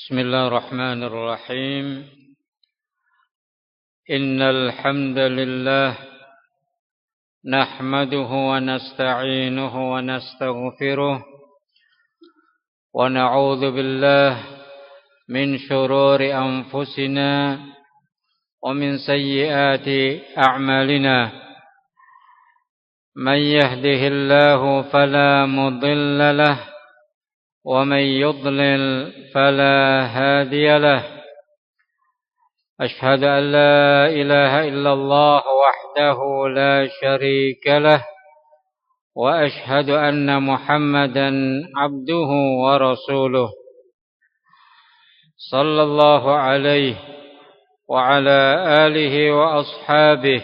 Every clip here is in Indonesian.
بسم الله الرحمن الرحيم إن الحمد لله نحمده ونستعينه ونستغفره ونعوذ بالله من شرور أنفسنا ومن سيئات أعمالنا من يهده الله فلا مضل له ومن يضلل فلا هادي له أشهد أن لا إله إلا الله وحده لا شريك له وأشهد أن محمدا عبده ورسوله صلى الله عليه وعلى آله وأصحابه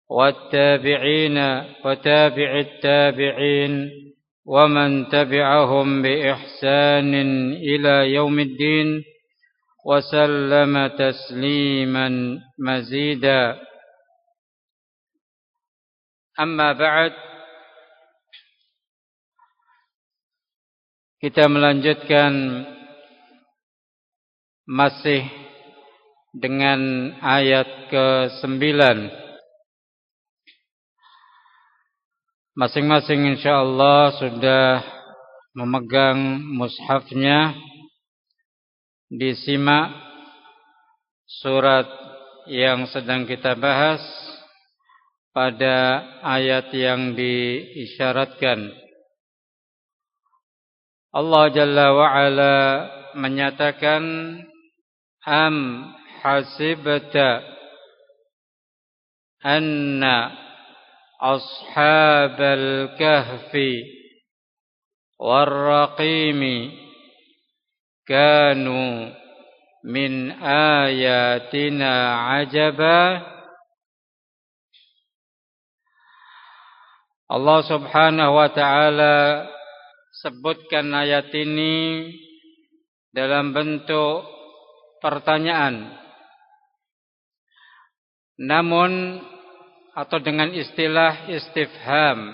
والتابعين وتابع التابعين ومن تبعهم بإحسان إلى يوم الدين وسلم تسليما مزيدا أما بعد. Kita melanjutkan masih dengan ayat ke-9. Masing-masing insyaallah sudah memegang mushafnya. Disimak surat yang sedang kita bahas pada ayat yang diisyaratkan. Allah Jalla wa'ala menyatakan, Am hasibta anna ashabal kahfi warraqimi kanu min ayatina ajaba. Allah Subhanahu wa ta'ala sebutkan ayat ini dalam bentuk pertanyaan, namun atau dengan istilah istifham,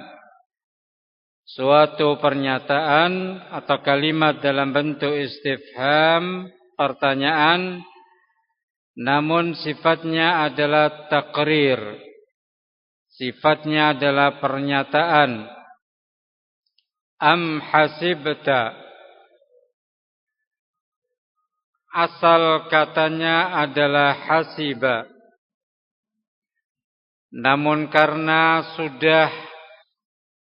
suatu pernyataan atau kalimat dalam bentuk istifham, pertanyaan, namun sifatnya adalah taqrir, sifatnya adalah pernyataan. Am hasibta, asal katanya adalah hasiba, namun karena sudah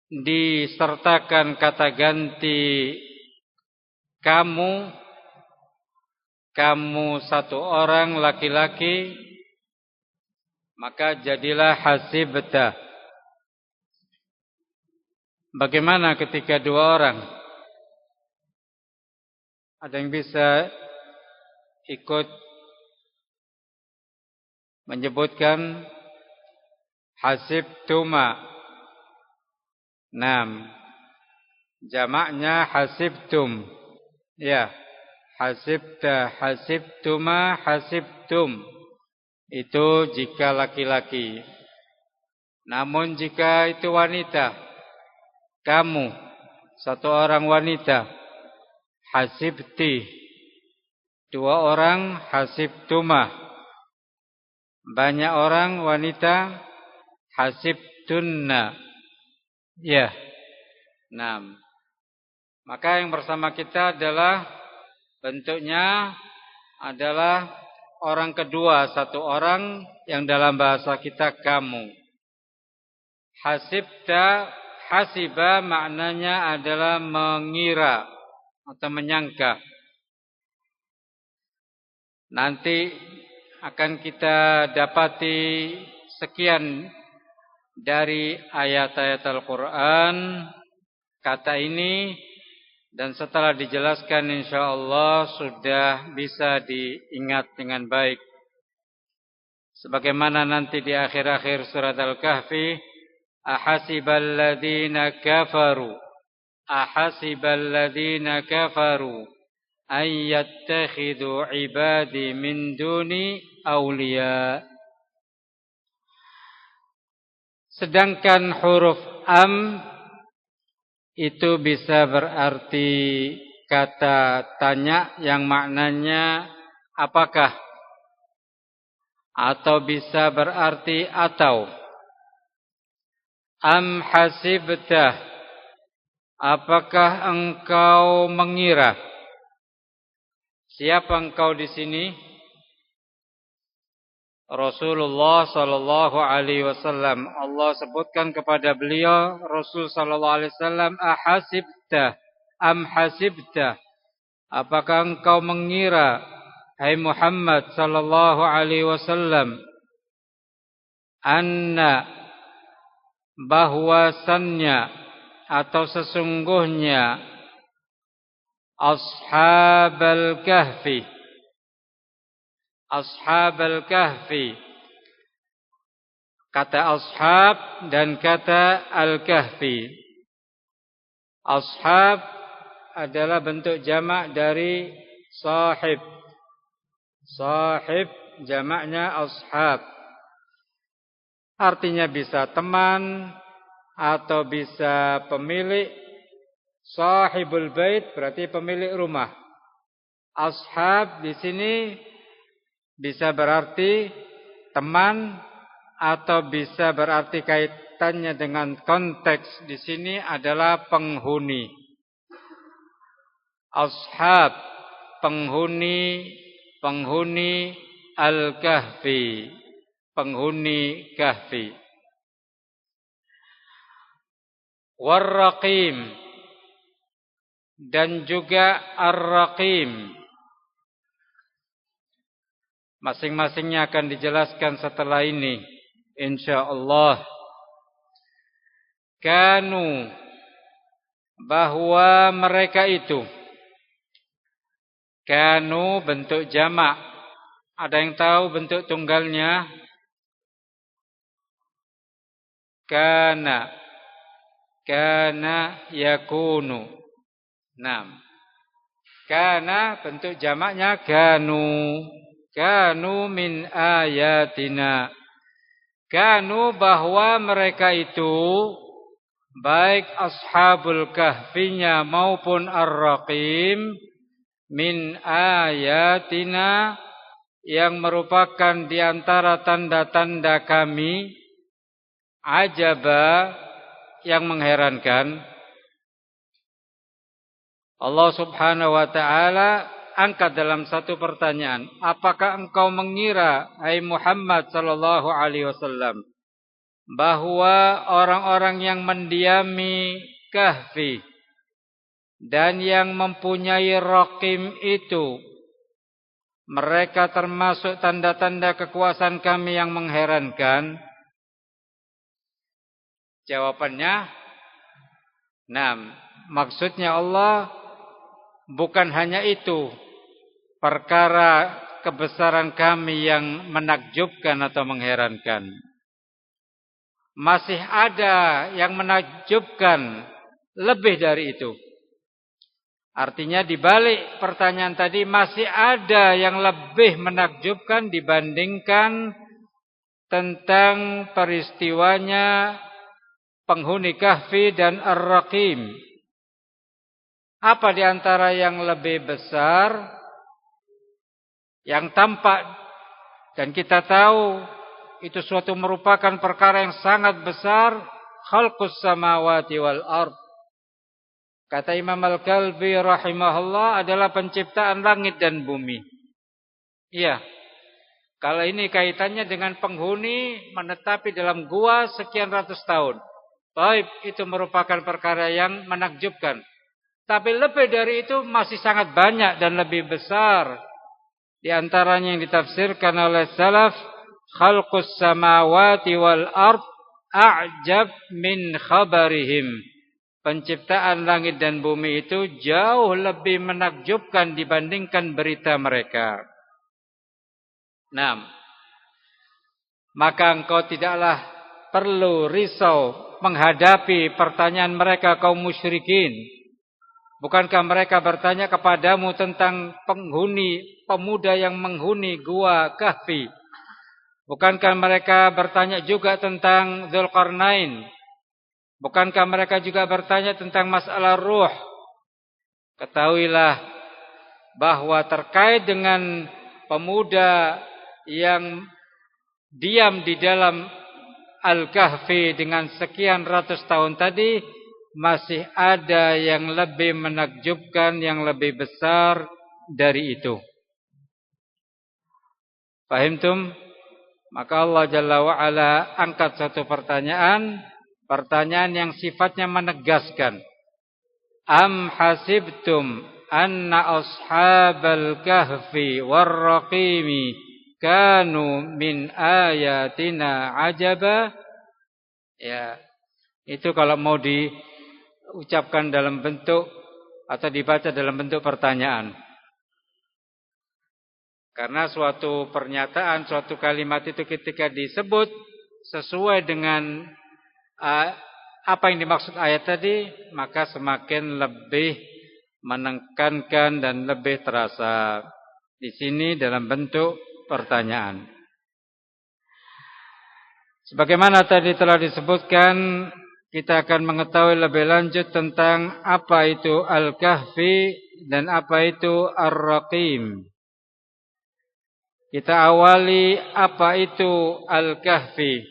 disertakan kata ganti kamu satu orang laki-laki, maka jadilah hasibta. Bagaimana ketika dua orang? Ada yang bisa ikut menyebutkan? Hasibtuma. Jamaknya hasibtum. Ya, hasibta, hasibtuma, hasibtum. Itu jika laki-laki. Namun jika itu wanita, kamu satu orang wanita, hasibti. Dua orang, hasibtuma. Banyak orang wanita, hasibtunna. Ya. Maka yang bersama kita adalah bentuknya adalah orang kedua, satu orang yang dalam bahasa kita kamu. Hasibta, hasiba maknanya adalah mengira atau menyangka. Nanti akan kita dapati sekian dari ayat-ayat Al-Quran kata ini, dan setelah dijelaskan insyaallah sudah bisa diingat dengan baik. Sebagaimana nanti di akhir-akhir surat Al-Kahfi, ahasiballadzina kafaru ayyattakhidhu ibadi min duni awliya. Sedangkan huruf am itu bisa berarti kata tanya yang maknanya apakah, atau bisa berarti atau. Am hasibta, apakah engkau mengira? Siapa engkau di sini? Rasulullah sallallahu alaihi wasallam. Allah sebutkan kepada beliau, Rasul sallallahu alaihi wasallam, ahasibta am hasibta, apakah engkau mengira, hai Muhammad sallallahu alaihi wasallam, anna, bahwasannya atau sesungguhnya, ashabal kahfi, ashabal kahfi, kata ashab dan kata al-kahfi. Ashab adalah bentuk jamak dari sahib. Sahib jamaknya ashab. Artinya bisa teman atau bisa pemilik. Sahibul bait berarti pemilik rumah. Ashab di sini bisa berarti teman atau bisa berarti kaitannya dengan konteks di sini adalah penghuni. Ashab, penghuni al-kahfi, penghuni kahfi. Warraqim, dan juga ar-raqim. Masing-masingnya akan dijelaskan setelah ini, insyaallah. Kanu, bahwa mereka itu. Kanu bentuk jamak. Ada yang tahu bentuk tunggalnya? Kana, kana yakunu. Kana bentuk jamaknya kanu. Kanu min ayatina. Kanu bahwa mereka itu, baik ashabul kahfinya maupun ar-raqim, min ayatina, yang merupakan di antara tanda-tanda kami, ajaba, yang mengherankan. Allah subhanahu wa ta'ala angkat dalam satu pertanyaan. Apakah engkau mengira, hai Muhammad sallallahu alaihi wasallam, bahwa orang-orang yang mendiami kahfi dan yang mempunyai raqim itu, mereka termasuk tanda-tanda kekuasaan kami yang mengherankan? Jawabannya, maksudnya Allah bukan hanya itu perkara kebesaran kami yang menakjubkan atau mengherankan. Masih ada yang menakjubkan lebih dari itu. Artinya di balik pertanyaan tadi masih ada yang lebih menakjubkan dibandingkan tentang peristiwanya penghuni kahfi dan ar-raqim. Apa di antara yang lebih besar, yang tampak dan kita tahu itu suatu merupakan perkara yang sangat besar, khalqus samawati wal ard. Kata Imam Al-Kalbi rahimahullah, adalah penciptaan langit dan bumi. Iya. Kalau ini kaitannya dengan penghuni menetapi dalam gua sekian ratus tahun. Baik, itu merupakan perkara yang menakjubkan. Tapi lebih dari itu masih sangat banyak dan lebih besar. Di antaranya yang ditafsirkan oleh salaf, khalqus samawati wal ard a'jab min khabarihim. Penciptaan langit dan bumi itu jauh lebih menakjubkan dibandingkan berita mereka. Maka engkau tidaklah perlu risau menghadapi pertanyaan mereka kaum musyrikin. Bukankah mereka bertanya kepadamu tentang pemuda yang menghuni gua kahfi? Bukankah mereka bertanya juga tentang Dzulqarnain? Bukankah mereka juga bertanya tentang masalah ruh? Ketahuilah bahwa terkait dengan pemuda yang diam di dalam Al-Kahfi dengan sekian ratus tahun tadi, masih ada yang lebih menakjubkan, yang lebih besar dari itu. Fahimtum? Maka Allah Jalla wa'ala angkat satu pertanyaan yang sifatnya menegaskan. Am hasibtum anna ashabal kahfi warraqimi kanu min ayatina ajaba. Ya, itu kalau mau diucapkan dalam bentuk atau dibaca dalam bentuk pertanyaan. Karena suatu pernyataan, suatu kalimat itu ketika disebut sesuai dengan apa yang dimaksud ayat tadi, maka semakin lebih menekankan dan lebih terasa. Di sini dalam bentuk pertanyaan. Sebagaimana tadi telah disebutkan, kita akan mengetahui lebih lanjut tentang apa itu Al-Kahfi dan apa itu Ar-Raqim. Kita awali apa itu Al-Kahfi.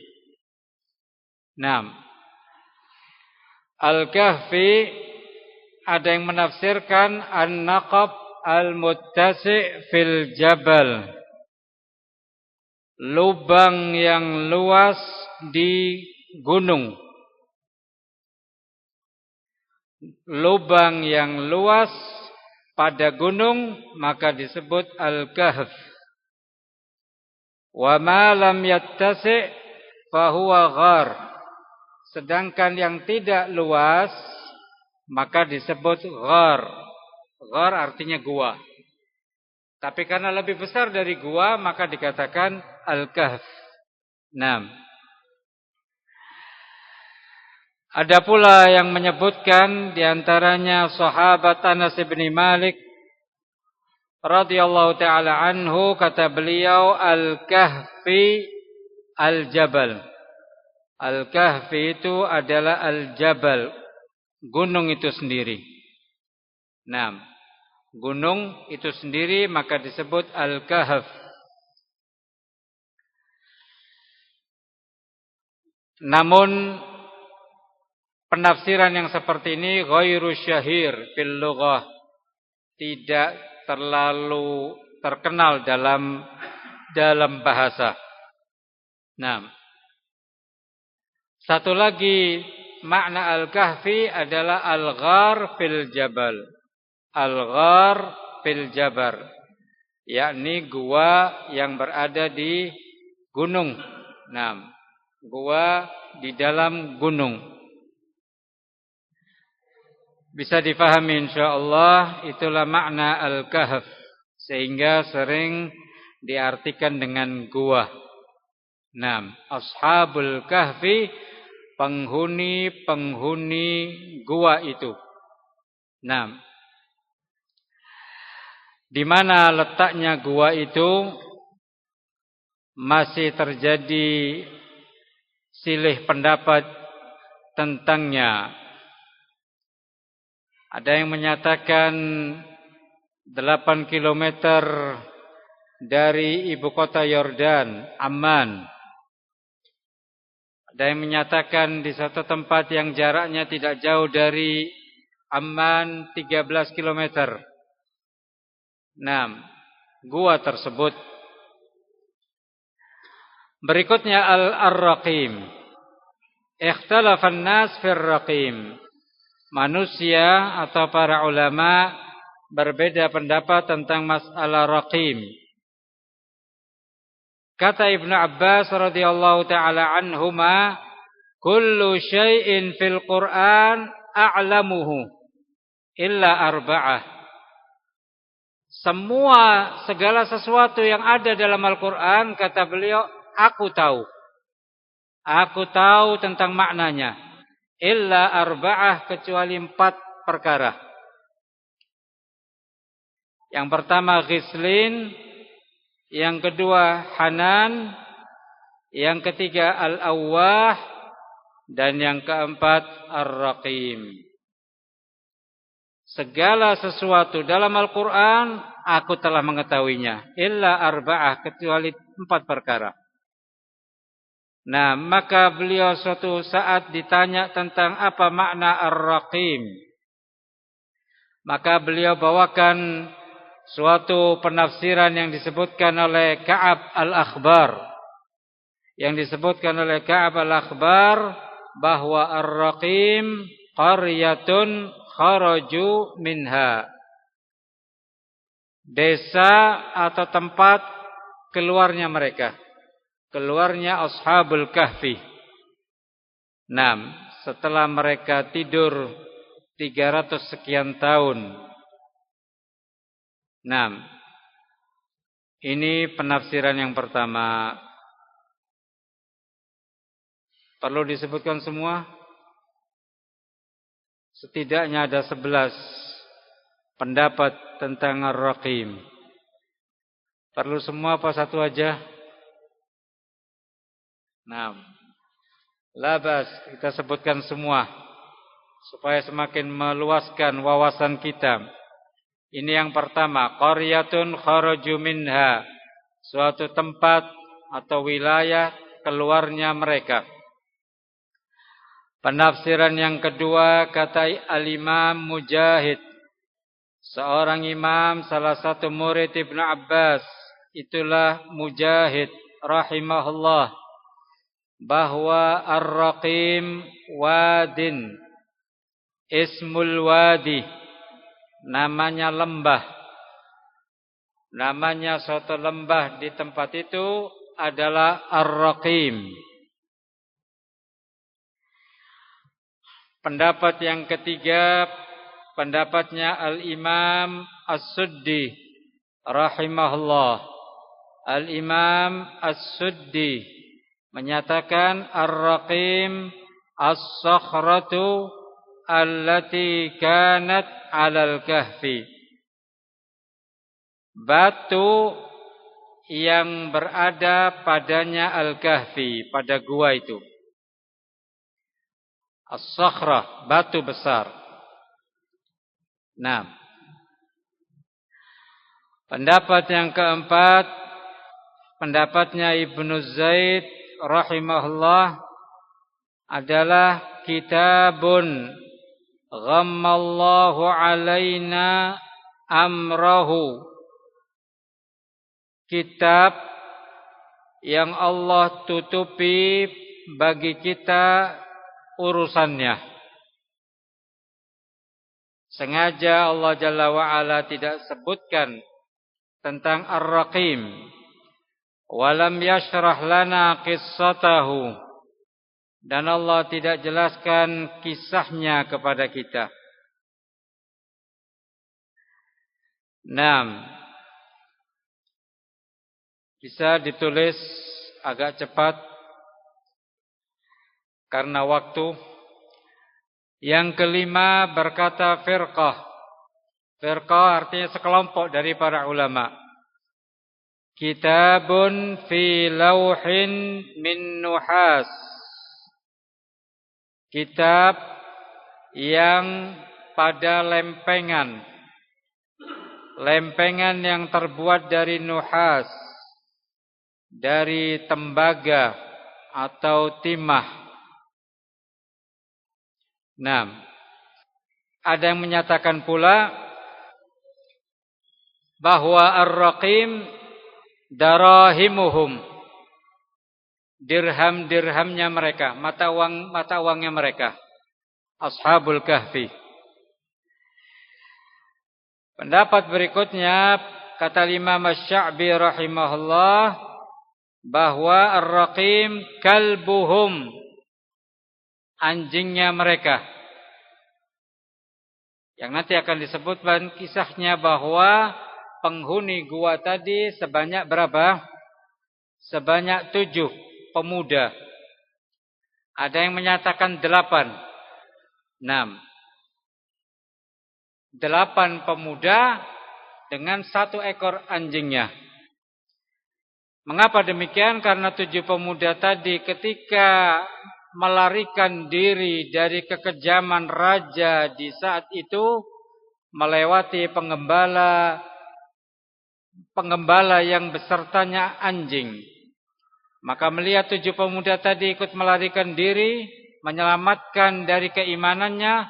Nah, Al-Kahfi ada yang menafsirkan An-Naqab Al-Muttasi' fil Jabal. Lubang yang luas di gunung. Lubang yang luas pada gunung maka disebut Al-Kahf. Wa ma lam yattasi' fa huwa ghar. Sedangkan yang tidak luas maka disebut ghar. Ghar artinya gua. Tapi karena lebih besar dari gua maka dikatakan Al-Kahf. 6. Ada pula yang menyebutkan diantaranya sahabat Anas bin Malik radhiyallahu taala anhu, kata beliau Al-Kahfi Al-Jabal. Al-Kahfi itu adalah Al-Jabal, gunung itu sendiri. 6. Gunung itu sendiri maka disebut Al-Kahf. Namun penafsiran yang seperti ini ghairu syahir fil lughah, tidak terlalu terkenal dalam bahasa. Nah, satu lagi makna Al-Kahfi adalah Al-Ghar fil Jabal. Al-Ghar fil Jabar, yakni gua yang berada di gunung. Nah, gua di dalam gunung. Bisa difahami insyaallah, itulah makna Al-Kahf, sehingga sering diartikan dengan gua. Nah, Ashabul Kahfi, penghuni gua itu. Nah, di mana letaknya gua itu masih terjadi silih pendapat tentangnya. Ada yang menyatakan 8 kilometer dari ibu kota Yordan, Amman. Ada yang menyatakan di satu tempat yang jaraknya tidak jauh dari Amman 13 kilometer. Nah, gua tersebut. Berikutnya Al-Raqim. Ikhtalafan nas fir Raqim. Manusia atau para ulama berbeda pendapat tentang masalah Raqim. Kata Ibnu Abbas radhiyallahu taala anhuma, kullu syai'in fil Qur'an a'lamuhu illa arba'ah. Segala sesuatu yang ada dalam Al-Qur'an, kata beliau, aku tahu. Aku tahu tentang maknanya. Illa arba'ah, kecuali 4 perkara. Yang pertama Ghislin, yang kedua Hanan, yang ketiga Al-Awwah, dan yang keempat Ar-Raqim. segala sesuatu dalam Al-Quran aku telah mengetahuinya. Illa arba'ah, kecuali 4 perkara. Nah, maka beliau suatu saat ditanya tentang apa makna Ar-Raqim. Maka beliau bawakan suatu penafsiran yang disebutkan oleh Ka'ab Al-Akhbar. Yang disebutkan oleh Ka'ab Al-Akhbar bahwa Ar-Raqim qaryatun kharaju minha. Desa atau tempat keluarnya mereka. Keluarnya Ashabul Kahfi. Setelah mereka tidur 300 sekian tahun. Ini penafsiran yang pertama. Perlu disebutkan semua? Setidaknya ada 11 pendapat tentang Ar-Raqim. Perlu semua apa satu aja? Labas, kita sebutkan semua supaya semakin meluaskan wawasan kita. Ini yang pertama, qaryatun kharaju minha, suatu tempat atau wilayah keluarnya mereka. Penafsiran yang kedua kata Al-Imam Mujahid, seorang imam, salah satu murid Ibnu Abbas, itulah Mujahid rahimahullah, bahwa Ar-Raqim wadin, ismul wadi, namanya lembah. Namanya suatu lembah di tempat itu adalah Ar-Raqim. Pendapat yang ketiga, pendapatnya Al-Imam As-Suddi rahimahullah. Al-Imam As-Suddi menyatakan Ar-Raqim as-sakhratu allati kanat 'alal kahfi. Batu yang berada padanya Al-Kahfi, pada gua itu. As-sakhrah, batu besar. Pendapat yang keempat, pendapatnya Ibnu Zaid rahimahullah, adalah kitabun ghammallahu alaina amrahu. Kitab yang Allah tutupi bagi kita urusannya. Sengaja Allah Jalla wa'ala tidak sebutkan tentang Ar-Raqim. Walam yashrah lana qissatahu. Dan Allah tidak jelaskan kisahnya kepada kita. Bisa ditulis agak cepat karena waktu. Yang kelima berkata firqah. Firqah artinya sekelompok dari para ulama. Kitabun fi lauhin min nuhas. Kitab yang pada lempengan. Lempengan yang terbuat dari nuhas. Dari tembaga atau timah. Ada yang menyatakan pula bahwa Ar-Raqim darahimuhum, dirham-dirhamnya mereka, mata uangnya mereka, Ashabul Kahfi. Pendapat berikutnya kata Imam Asy-Sya'bi rahimahullah, bahwa Ar-Raqim kalbuhum, anjingnya mereka. Yang nanti akan disebutkan kisahnya bahwa penghuni gua tadi sebanyak berapa? Sebanyak 7 pemuda. Ada yang menyatakan 8. 8 pemuda dengan 1 ekor anjingnya. Mengapa demikian? Karena 7 pemuda tadi ketika melarikan diri dari kekejaman raja di saat itu, melewati penggembala yang besertanya anjing. Maka melihat 7 pemuda tadi ikut melarikan diri, menyelamatkan dari keimanannya,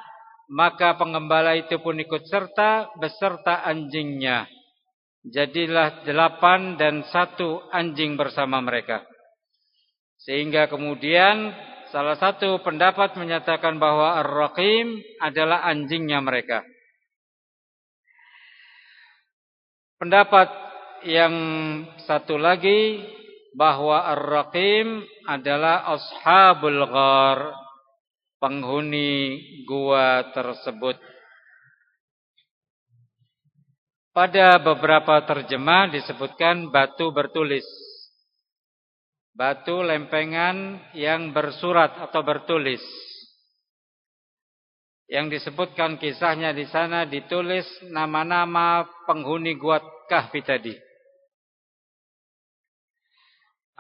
maka penggembala itu pun ikut serta beserta anjingnya. Jadilah 8 dan 1 anjing bersama mereka. Sehingga kemudian salah satu pendapat menyatakan bahwa Ar-Raqim adalah anjingnya mereka. Pendapat yang satu lagi bahwa Ar-Raqim adalah Ashabul Ghar, penghuni gua tersebut. Pada beberapa terjemah disebutkan batu bertulis. Batu lempengan yang bersurat atau bertulis. Yang disebutkan kisahnya di sana ditulis nama-nama penghuni gua Kahfi tadi.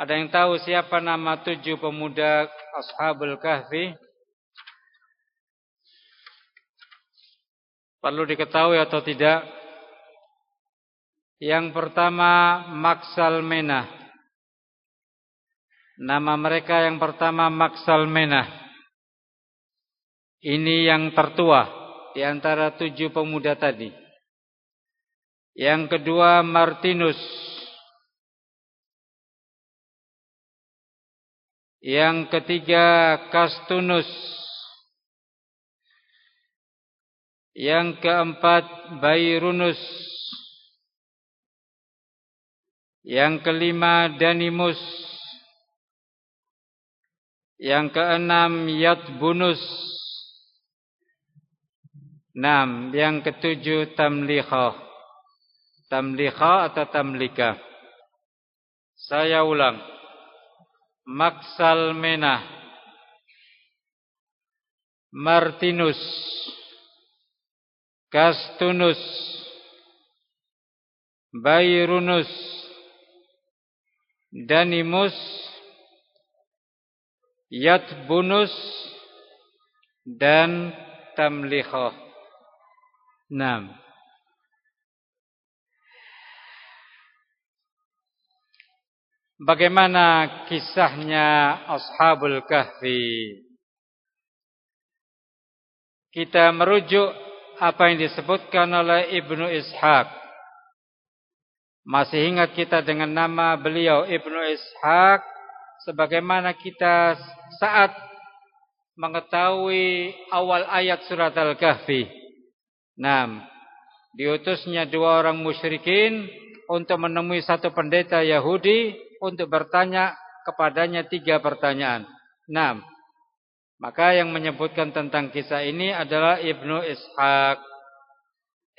Ada yang tahu siapa nama 7 pemuda Ashabul Kahfi? Perlu diketahui atau tidak? Yang pertama Maksal Menah. Nama mereka yang pertama Maksal Menah. Ini yang tertua di antara 7 pemuda tadi. Yang kedua Martinus. Yang ketiga Kastunus. Yang keempat Bairunus. Yang kelima Danimus. Yang keenam Yatbunus. 6. Yang ketujuh Tamlikhah. Tamlikhah atau Tamlika. Saya ulang. Maksal Menah, Martinus, Kastunus, Bairunus, Danimus, Yatbunus, dan Tamlikhah. 6. Bagaimana kisahnya Ashabul Kahfi? Kita merujuk apa yang disebutkan oleh Ibnu Ishaq. Masih ingat kita dengan nama beliau Ibnu Ishaq, sebagaimana kita saat mengetahui awal ayat surat Al-Kahfi. 6. Diutusnya 2 orang musyrikin untuk menemui satu pendeta Yahudi untuk bertanya kepadanya 3 pertanyaan. 6. Maka yang menyebutkan tentang kisah ini adalah Ibnu Ishaq.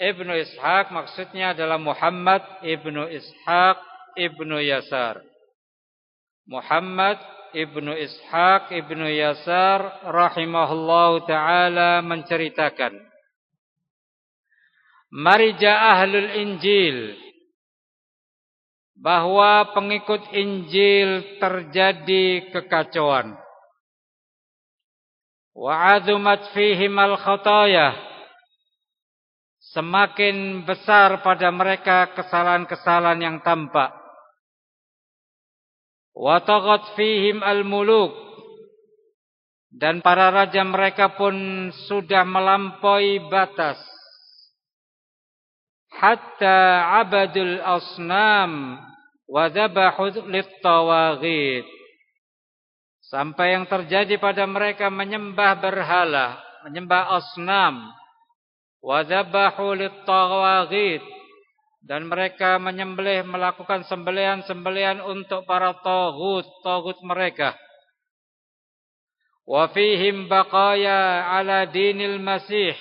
Ibnu Ishaq maksudnya adalah Muhammad Ibnu Ishaq Ibnu Yasar. Muhammad Ibnu Ishaq Ibnu Yasar rahimahullahu ta'ala menceritakan, marija ahlul Injil, bahwa pengikut Injil terjadi kekacauan. Wa azumat fihim al-khataya, semakin besar pada mereka kesalahan-kesalahan yang tampak. Wa taghat fihim al-muluk, dan para raja mereka pun sudah melampaui batas. Hatta abadul asnam wa dhabahu lit-tawaghit, sampai yang terjadi pada mereka menyembah berhala, menyembah asnam, wa dhabahu lit-tawaghit, dan mereka menyembelih, melakukan sembelihan-sembelihan untuk para taghut mereka. Wa fihim baqaya ala dinil Masih,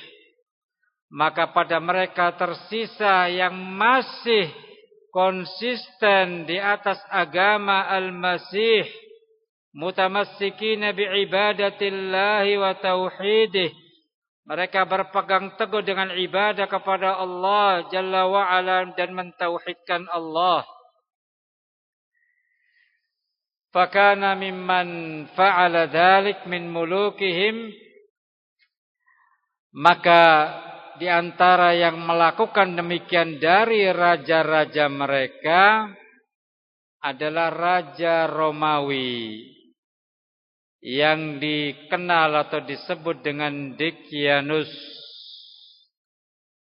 maka pada mereka tersisa yang masih konsisten di atas agama Al-Masih, mutamassikina biibadatillahi wa tauhidih, mereka berpegang teguh dengan ibadah kepada Allah Jalla wa'ala dan mentauhidkan Allah. Fakana mimman fa'ala dhalik min mulukihim, maka di antara yang melakukan demikian dari raja-raja mereka adalah Raja Romawi yang dikenal atau disebut dengan Decianus,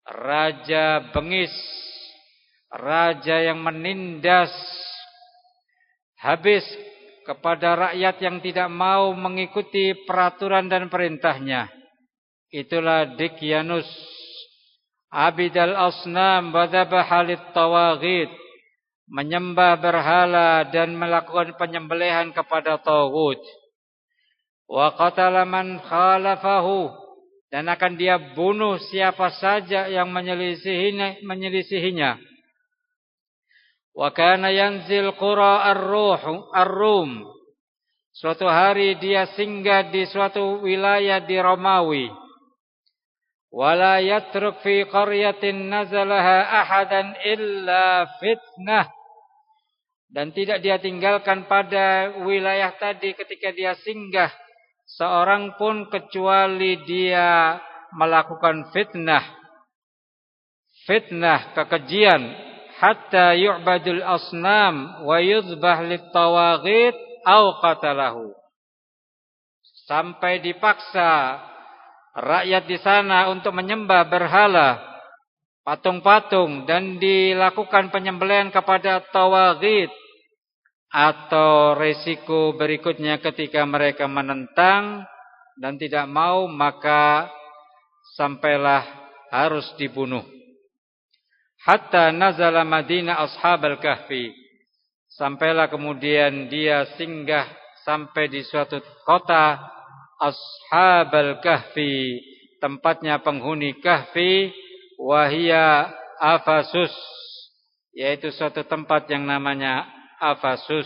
raja bengis, raja yang menindas habis kepada rakyat yang tidak mau mengikuti peraturan dan perintahnya. Itulah Decianus, abidal asnam wa dhabaha lit-tawaghit, menyembah berhala dan melakukan penyembelihan kepada taghut. Wa qatala man khalafahu, dan akan dia bunuh siapa saja yang menyelisihinya. Wa kana yanzil qura ar-Rum, suatu hari dia singgah di suatu wilayah di Romawi. Wala yatruk fi qaryatin nazalaha ahadan illa fitnah, dan tidak dia tinggalkan pada wilayah tadi ketika dia singgah seorang pun kecuali dia melakukan fitnah kekejian, hatta yu'badul asnam wa yuzbah lit-tawaghit aw qatalahu, sampai dipaksa rakyat di sana untuk menyembah berhala, patung-patung, dan dilakukan penyembelihan kepada tawaghit, atau resiko berikutnya ketika mereka menentang dan tidak mau, maka sampailah harus dibunuh. Hatta nazala Madinah ashabal kahfi, sampailah kemudian dia singgah sampai di suatu kota ashabal kahfi, tempatnya penghuni kahfi, wahia Afasus, yaitu suatu tempat yang namanya Afasus.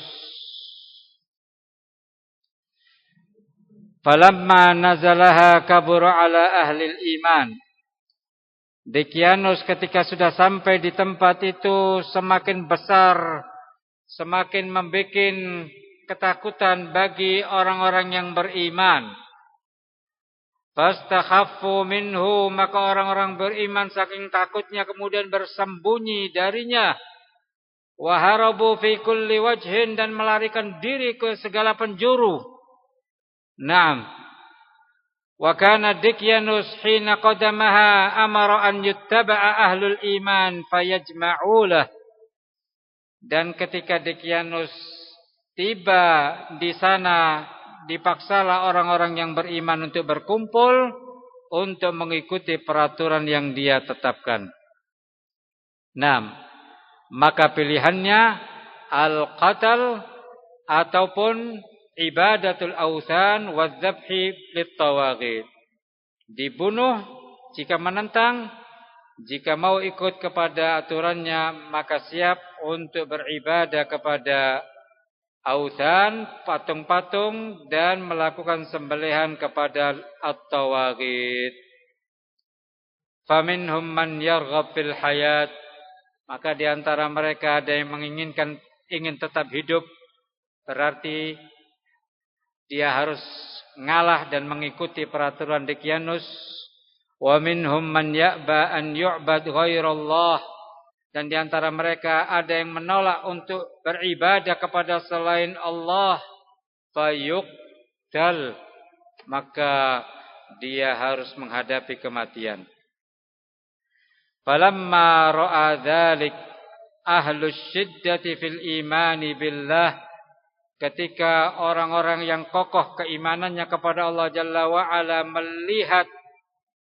Falamma nazalaha kabura ala ahli iman, Decianus ketika sudah sampai di tempat itu semakin besar, semakin membuat ketakutan bagi orang-orang yang beriman. Fastakhaffu minhu, maka orang-orang beriman saking takutnya kemudian bersembunyi darinya. Wa harabu fi kulli wajhin, dan melarikan diri ke segala penjuru. Naam. Wa kana Decianus hina qadamaha amara an yuttaba'a ahlul iman fayajma'ulah. Dan ketika Decianus tiba di sana, dipaksalah orang-orang yang beriman untuk berkumpul untuk mengikuti peraturan yang dia tetapkan. Naam. Maka pilihannya al-qatal ataupun ibadatul awthan wa dzabhi lit-tawaghit. Dibunuh jika menentang, jika mau ikut kepada aturannya maka siap untuk beribadah kepada awthan, patung-patung, dan melakukan sembelihan kepada at-tawaghit. Faminhum man yarghab fil hayat, maka di antara mereka ada yang ingin tetap hidup, berarti dia harus ngalah dan mengikuti peraturan Decianus. Wa minhum man ya'ba an yu'bad ghairallah, dan di antara mereka ada yang menolak untuk beribadah kepada selain Allah. Fayuqtal, maka dia harus menghadapi kematian. Falamma ra'a dzalik ahlus syiddati fil imani billah, ketika orang-orang yang kokoh keimanannya kepada Allah Jalla wa Ala melihat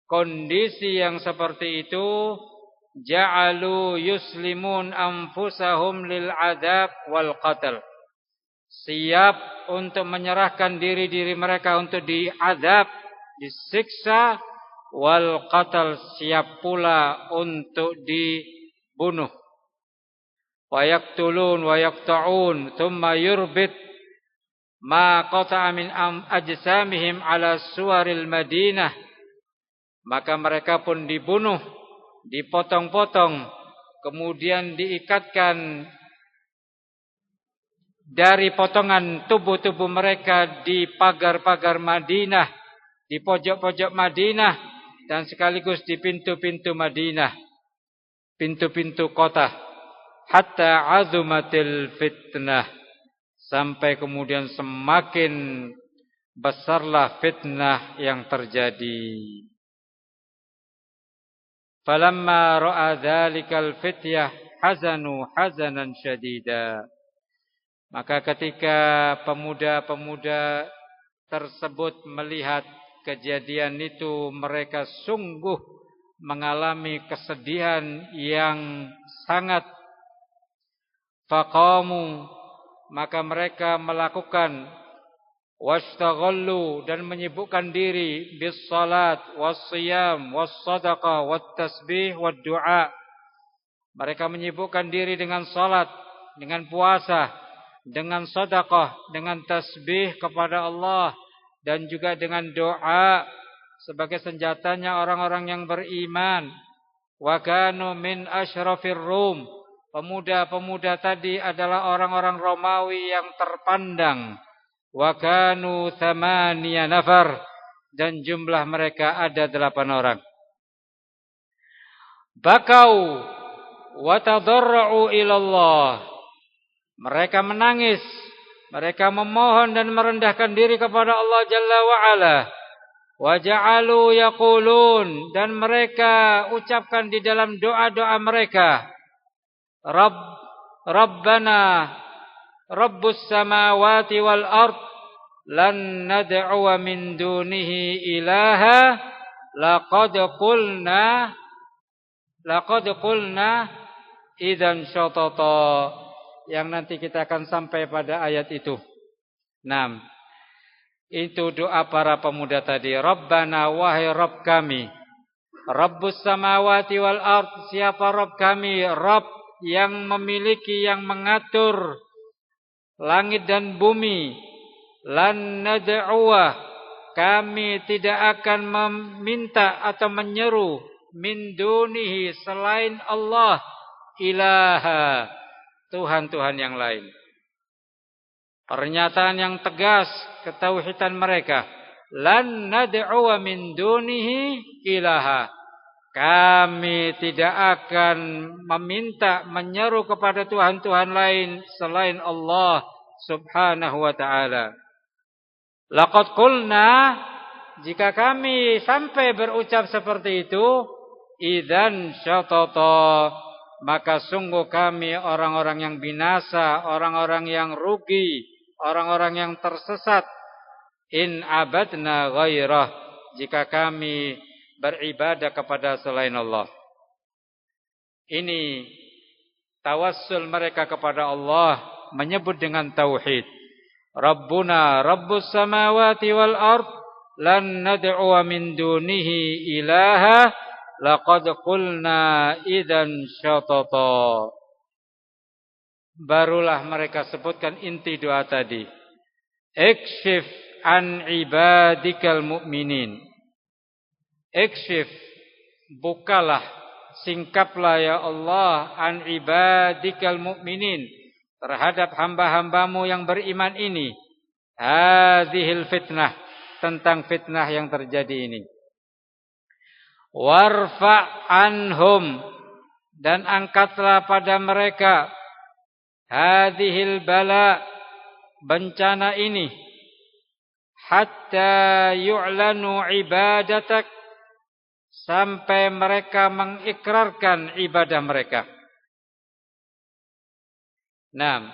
kondisi yang seperti itu, ja'alu yuslimun anfusahum lil adab wal qatl, siap untuk menyerahkan diri-diri mereka untuk diadab, disiksa, wal qatl, siap pula untuk dibunuh. Wa yaqtulun wa yaqta'un thumma yurbit ma qata'a min ajsamihim ala suwaril Madinah, maka mereka pun dibunuh, dipotong-potong, kemudian diikatkan dari potongan tubuh-tubuh mereka di pagar-pagar Madinah, di pojok-pojok Madinah, dan sekaligus di pintu-pintu Madinah, pintu-pintu kota, hatta azumatil fitnah, sampai kemudian semakin besarlah fitnah yang terjadi. Falamma ra'a dzalikal fityah hazanu hazanan syadida. Maka ketika pemuda-pemuda tersebut melihat kejadian itu, mereka sungguh mengalami kesedihan yang sangat. Faqamu, maka mereka melakukan washtaghallu, dan menyibukkan diri bis salat was siyam was sadaqah wat tasbih wad du'a. Mereka menyibukkan diri dengan salat, dengan puasa, dengan sedekah, dengan tasbih kepada Allah, dan juga dengan doa sebagai senjatanya orang-orang yang beriman. Wa kanu min asyrafir rum. Pemuda-pemuda tadi adalah orang-orang Romawi yang terpandang. Wa kanu thamaniya nafar, dan jumlah mereka ada 8 orang. Bakau wa tadarra'u ila Allah. Mereka menangis, mereka memohon dan merendahkan diri kepada Allah Jalla wa Ala. Wa ja'alu yaqulun, dan mereka ucapkan di dalam doa-doa mereka, Rabbana Rabbus samawati wal ard, lan nad'uwa min dunihi ilaha, laqad qulna idzan syatata. Yang nanti kita akan sampai pada ayat itu. 6. Itu doa para pemuda tadi. Rabbana, wahai Rabb kami. Rabbus samawati wal ard, siapa Rabb kami? Rabb yang memiliki, yang mengatur langit dan bumi. Lan nad'uwa, kami tidak akan meminta atau menyeru min dunihi, selain Allah, ilaha, Tuhan-Tuhan yang lain. Pernyataan yang tegas ketauhidan mereka. Lan nad'uwa min dunihi ilaha, kami tidak akan meminta, menyeru kepada Tuhan-Tuhan lain selain Allah subhanahu wa ta'ala. Laqad qulna, jika kami sampai berucap seperti itu, idzan syatata, maka sungguh kami orang-orang yang binasa, orang-orang yang rugi, orang-orang yang tersesat. In abadna ghairah, jika kami beribadah kepada selain Allah. Ini tawassul mereka kepada Allah, menyebut dengan tauhid. Rabbuna Rabbus samawati wal ard, lan nad'uwa min dunihi ilaha, laqad qulna idzan syatata. Barulah mereka sebutkan inti doa tadi. Ikshif an ibadikal mu'minin. Ikshif, bukalah, singkaplah ya Allah, an ibadikal mu'minin, terhadap hamba-hambamu yang beriman ini, hadhil fitnah, tentang fitnah yang terjadi ini. Warfa' anhum, dan angkatlah pada mereka, hadhil bala, bencana ini, hatta yu'lanu ibadatak, sampai mereka mengikrarkan ibadah mereka. Nah,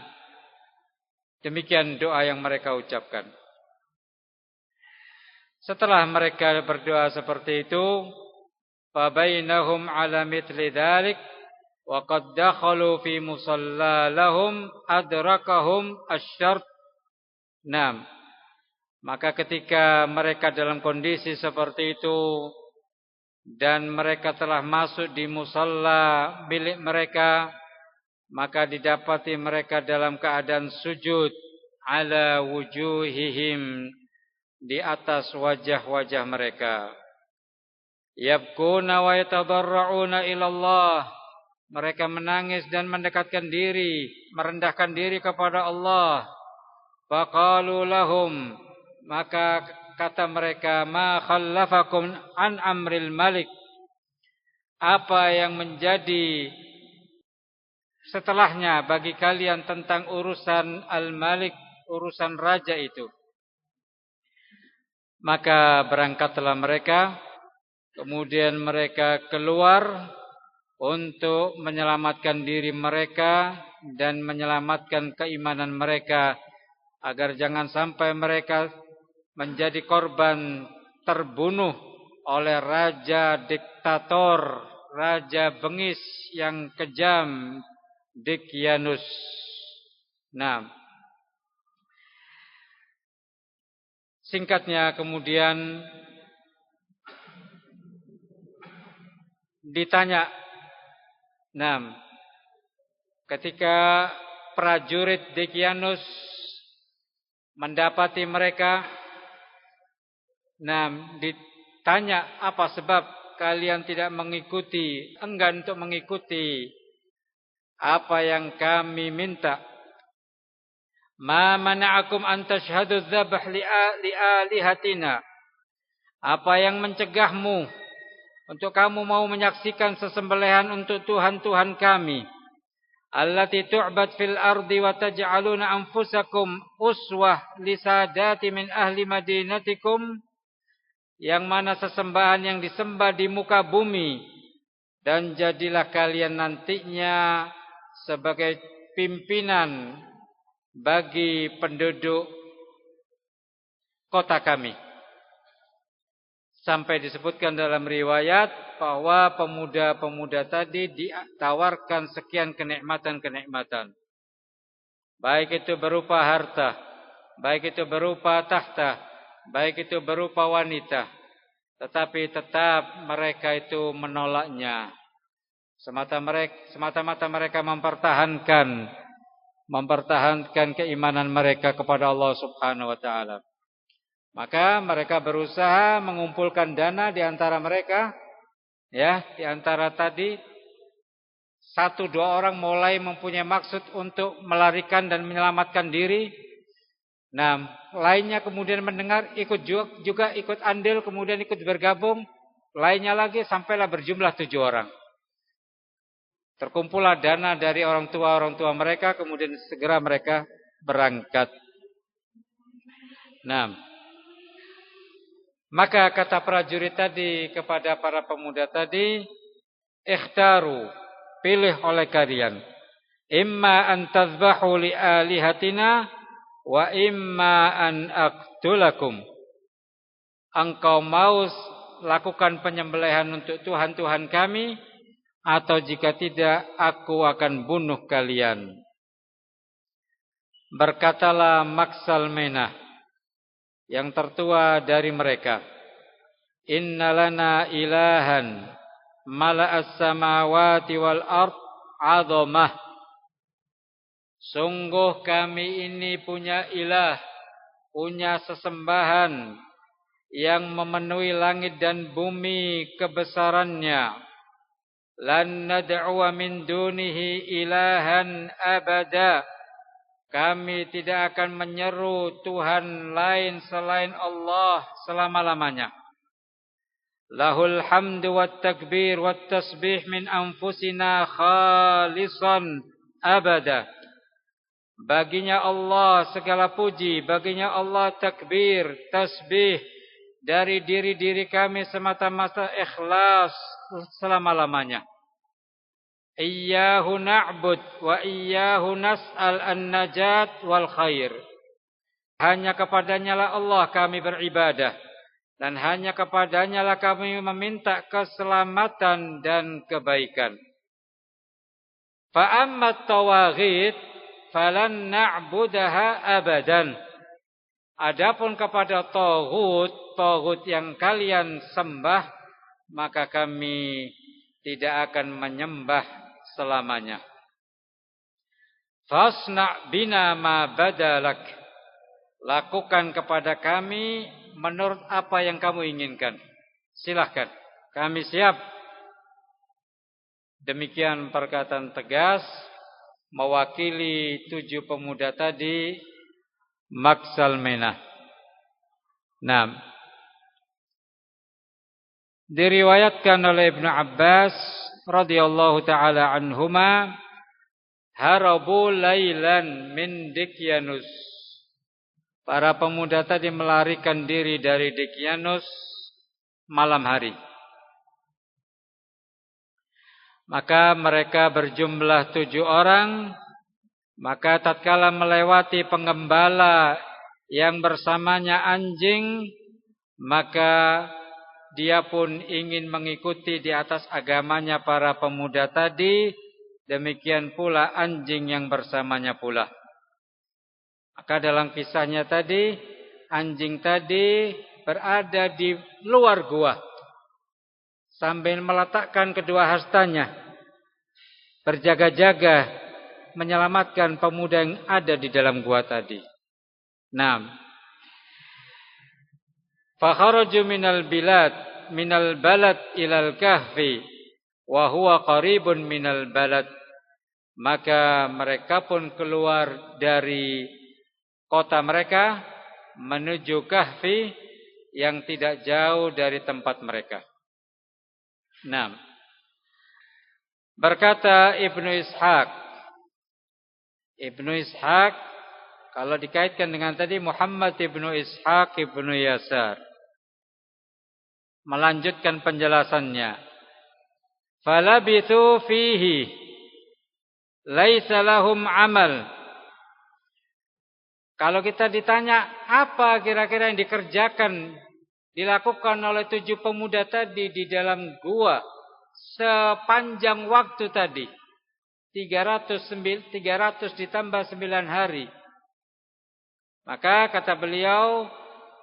demikian doa yang mereka ucapkan. Setelah mereka berdoa seperti itu, fabainahum ala mithli dzalik wa qad dakhalu fi musalla lahum adrakahum asy-syart. Nah, maka ketika mereka dalam kondisi seperti itu dan mereka telah masuk di musalla milik mereka, maka didapati mereka dalam keadaan sujud ala wujuhihim, di atas wajah-wajah mereka. Yabkuna wa yatadarra'una ila Allah, mereka menangis dan mendekatkan diri, merendahkan diri kepada Allah. Faqalu lahum, maka kata mereka, ma khallafakum an amril malik, apa yang menjadi setelahnya bagi kalian tentang urusan al-malik, urusan raja itu. Maka berangkatlah mereka, kemudian mereka keluar untuk menyelamatkan diri mereka dan menyelamatkan keimanan mereka, agar jangan sampai mereka menjadi korban terbunuh oleh raja diktator, raja bengis yang kejam, Dicyanus. Nah, singkatnya kemudian ditanya, nah, ketika prajurit Dicyanus mendapati mereka, nah, ditanya apa sebab kalian tidak mengikuti, enggan untuk mengikuti apa yang kami minta. Ma mana'akum an tashhadu dzabh li alihatina. Apa yang mencegahmu untuk kamu mau menyaksikan sesembelihan untuk tuhan-tuhan kami? Allati tu'bad fil ardi wa taj'aluna anfusakum uswah lisadati min ahli madinatikum. Yang mana sesembahan yang disembah di muka bumi, dan jadilah kalian nantinya sebagai pimpinan bagi penduduk kota kami. Sampai disebutkan dalam riwayat bahwa pemuda-pemuda tadi ditawarkan sekian kenikmatan-kenikmatan. Baik itu berupa harta, baik itu berupa tahta, baik itu berupa wanita. Tetapi tetap mereka itu menolaknya. Semata-mata mereka mempertahankan keimanan mereka kepada Allah Subhanahu wa taala. Maka mereka berusaha mengumpulkan dana di antara mereka, ya, di antara tadi 1-2 orang mulai mempunyai maksud untuk melarikan dan menyelamatkan diri. Nah, lainnya kemudian mendengar, ikut juga ikut andil, kemudian ikut bergabung. Lainnya lagi sampailah berjumlah 7 orang. Terkumpullah dana dari orang tua mereka, kemudian segera mereka berangkat. Nah, maka kata prajurit tadi kepada para pemuda tadi, ikhtaru, pilih oleh kalian, imma an tazbahu li alihatina wa imma an aqtulakum. Engkau mau lakukan penyembelihan untuk tuhan-tuhan kami, atau jika tidak, aku akan bunuh kalian. Berkatalah Maksalmenah, yang tertua dari mereka, inna lana ilahan mala'as samawati wal ard azamah. Sungguh kami ini punya ilah, punya sesembahan yang memenuhi langit dan bumi kebesarannya. Lan nad'u min dunihi ilahan abada. Kami tidak akan menyeru Tuhan lain selain Allah selama-lamanya. Lahul hamdu wat takbir wat tasbih min anfusina khalisan abada. Baginya Allah segala puji, baginya Allah takbir, tasbih dari diri-diri kami semata-mata ikhlas selama-lamanya. Iyyahu na'bud wa iyyahu nas'al an-najat wal khair. Hanya kepadanya lah Allah kami beribadah, dan hanya kepadanya lah kami meminta keselamatan dan kebaikan. Fa ammat tawaghit falan na'budaha abadan. Adapun kepada taghut yang kalian sembah, maka kami tidak akan menyembah selamanya. Fasna' bina ma badalak. Lakukan kepada kami menurut apa yang kamu inginkan. Silahkan, kami siap. Demikian perkataan tegas mewakili 7 pemuda tadi, Maksalmenah. Nah, diriwayatkan oleh Ibnu Abbas radhiyallahu taala anhuma, harabu lailan min Dikyanus. Para pemuda tadi melarikan diri dari Dikyanus malam hari. Maka mereka berjumlah 7 orang. Maka tatkala melewati penggembala yang bersamanya anjing, maka dia pun ingin mengikuti di atas agamanya para pemuda tadi. Demikian pula anjing yang bersamanya pula. Maka dalam kisahnya tadi, anjing tadi berada di luar gua sambil meletakkan kedua hastanya, berjaga-jaga menyelamatkan pemuda yang ada di dalam gua tadi. Nah, fakharaju minal balad ilal kahfi wa huwa qaribun minal balad. Maka mereka pun keluar dari kota mereka menuju kahfi yang tidak jauh dari tempat mereka. Nah, berkata Ibnu Ishaq, kalau dikaitkan dengan tadi Muhammad Ibnu Ishaq Ibnu Yasar, melanjutkan penjelasannya. Falabithu fihi laisa lahum amal. Kalau kita ditanya apa kira-kira yang dilakukan oleh 7 pemuda tadi di dalam gua sepanjang waktu tadi, 300 ditambah 9 hari. Maka kata beliau,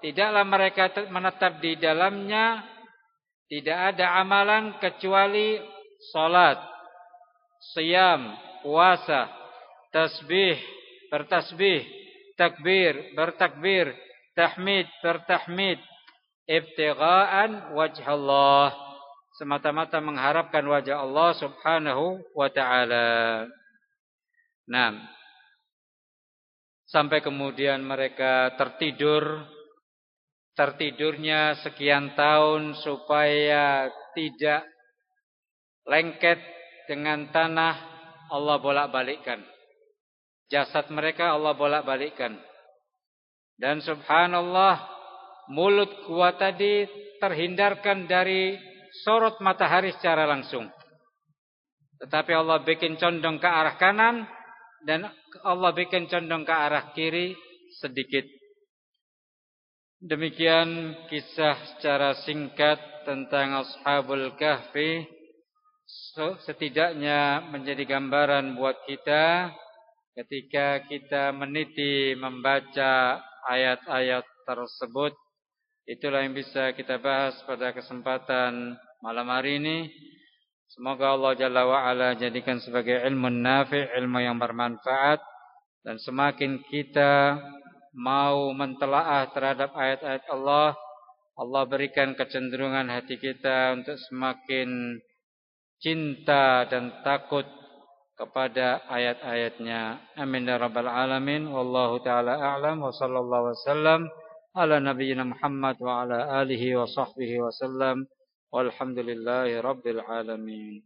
tidaklah mereka menetap di dalamnya, tidak ada amalan kecuali salat, siyam, puasa, tasbih, bertasbih, takbir, bertakbir, tahmid, bertahmid, ibtigha'an wajhallah, semata-mata mengharapkan wajah Allah subhanahu wa ta'ala. Nah, sampai kemudian mereka tertidurnya sekian tahun supaya tidak lengket dengan tanah, Allah bolak-balikkan. Jasad mereka Allah bolak-balikkan. Dan subhanallah, mulut gua tadi terhindarkan dari sorot matahari secara langsung. Tetapi Allah bikin condong ke arah kanan dan Allah bikin condong ke arah kiri sedikit. Demikian kisah secara singkat tentang Ashabul Kahfi. Setidaknya menjadi gambaran buat kita ketika kita meniti membaca ayat-ayat tersebut. Itulah yang bisa kita bahas pada kesempatan malam hari ini. Semoga Allah Jalla wa'ala jadikan sebagai ilmu nafi', ilmu yang bermanfaat. Dan semakin kita mau mentelaah terhadap ayat-ayat Allah, Allah berikan kecenderungan hati kita untuk semakin cinta dan takut kepada ayat-ayatnya. Amin ya rabbal alamin. Wallahu ta'ala a'lam wa sallallahu wasallam ala nabiyyina Muhammad wa ala alihi wa sahbihi wasallam. Walhamdulillahi rabbil alamin.